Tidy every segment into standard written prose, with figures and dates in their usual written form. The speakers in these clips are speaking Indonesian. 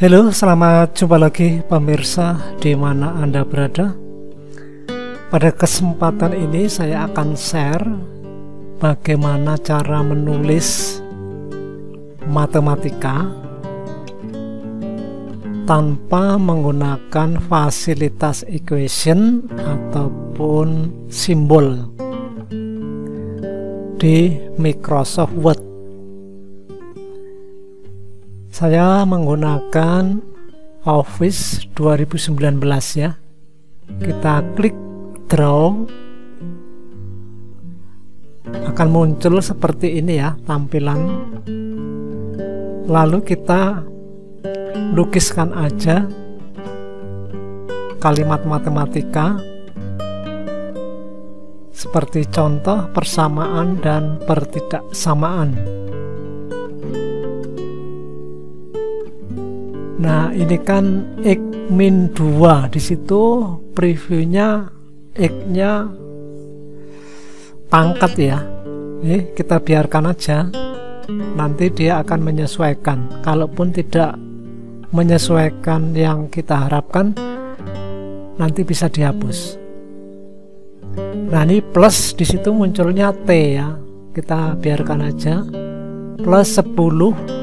Halo, selamat jumpa lagi pemirsa di mana Anda berada. Pada kesempatan ini saya akan share bagaimana cara menulis matematika tanpa menggunakan fasilitas equation ataupun simbol di Microsoft Word. Saya menggunakan Office 2019 ya. Kita klik draw, akan muncul seperti ini ya tampilan. Lalu kita lukiskan aja kalimat matematika seperti contoh persamaan dan pertidaksamaan. Nah, ini kan X-2, di situ previewnya X-nya pangkat ya. Kita biarkan aja. Nanti dia akan menyesuaikan. Kalaupun tidak menyesuaikan yang kita harapkan, nanti bisa dihapus. Nah, ini plus, di situ munculnya T ya. Kita biarkan aja. Plus 10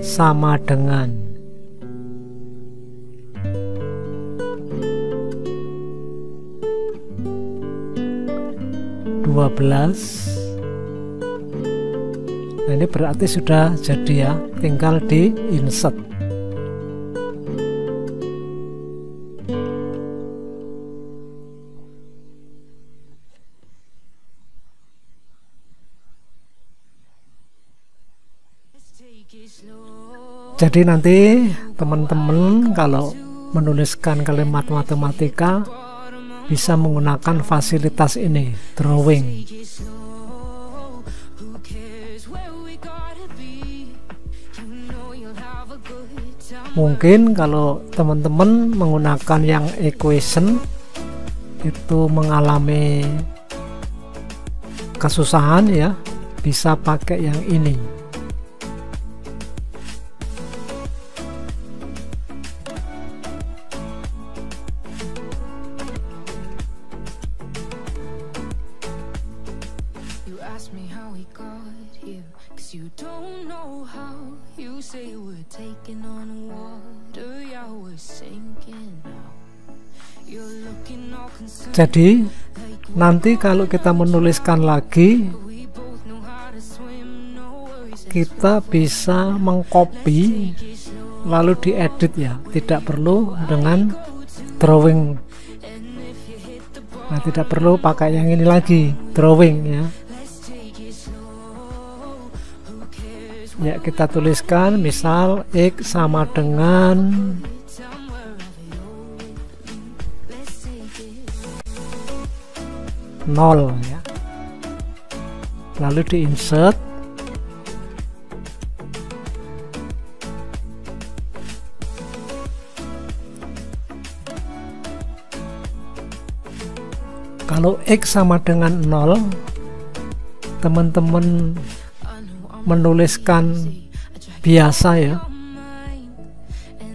sama dengan 12. Nah, ini berarti sudah jadi ya, tinggal di insert. Jadi nanti teman-teman kalau menuliskan kalimat matematika bisa menggunakan fasilitas ini, drawing. Mungkin kalau teman-teman menggunakan yang equation itu mengalami kesusahan ya, bisa pakai yang ini. Jadi nanti kalau kita menuliskan lagi, kita bisa mengcopy lalu diedit ya, tidak perlu dengan drawing. Nah, tidak perlu pakai yang ini lagi, drawing ya. Ya, kita tuliskan misal X sama dengan 0 ya. Lalu di insert. Kalau X sama dengan 0, teman-teman menuliskan biasa ya,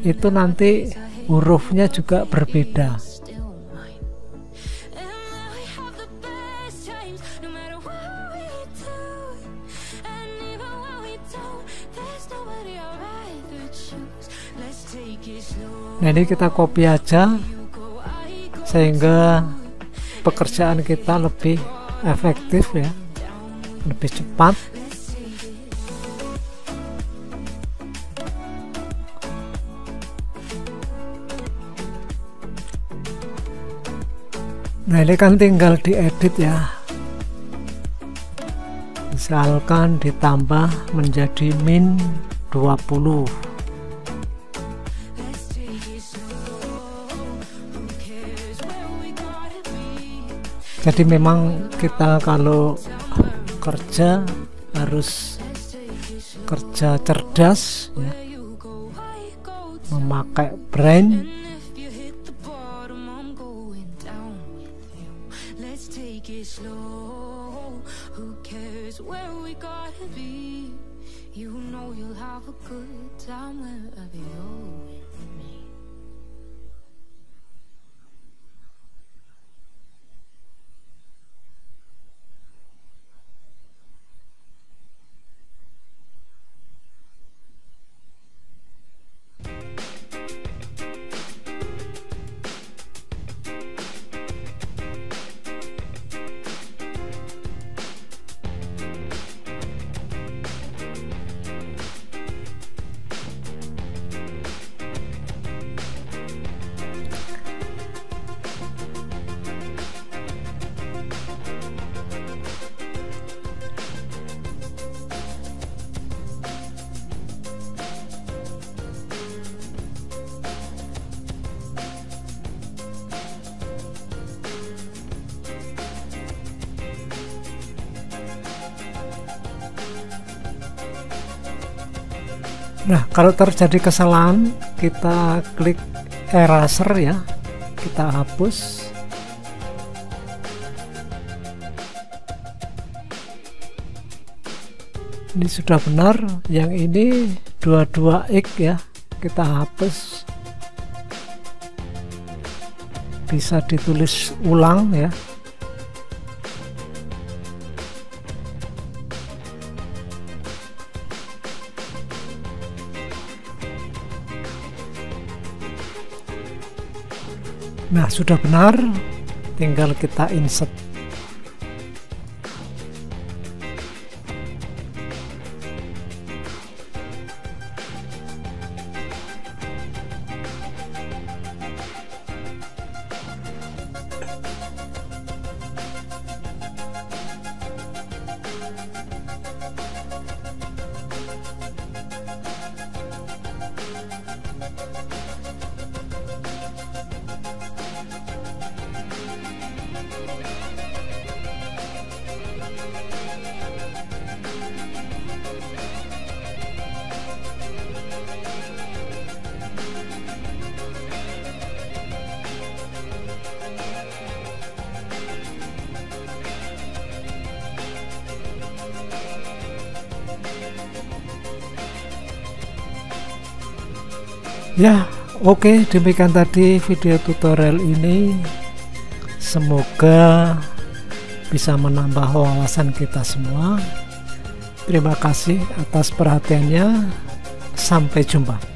itu nanti hurufnya juga berbeda. Nah, ini kita copy aja sehingga pekerjaan kita lebih efektif ya, lebih cepat. Nah, ini kan tinggal diedit ya. Misalkan ditambah menjadi min 20. Jadi memang kita kalau kerja harus kerja cerdas ya, memakai brain. You know you'll have a good time wherever you're with me. Nah, kalau terjadi kesalahan, kita klik eraser ya, kita hapus. Ini sudah benar, yang ini 22x ya, kita hapus. Bisa ditulis ulang ya. Nah, sudah benar, tinggal kita insert. Ya, oke, demikian tadi video tutorial ini. Semoga bisa menambah wawasan kita semua. Terima kasih atas perhatiannya. Sampai jumpa.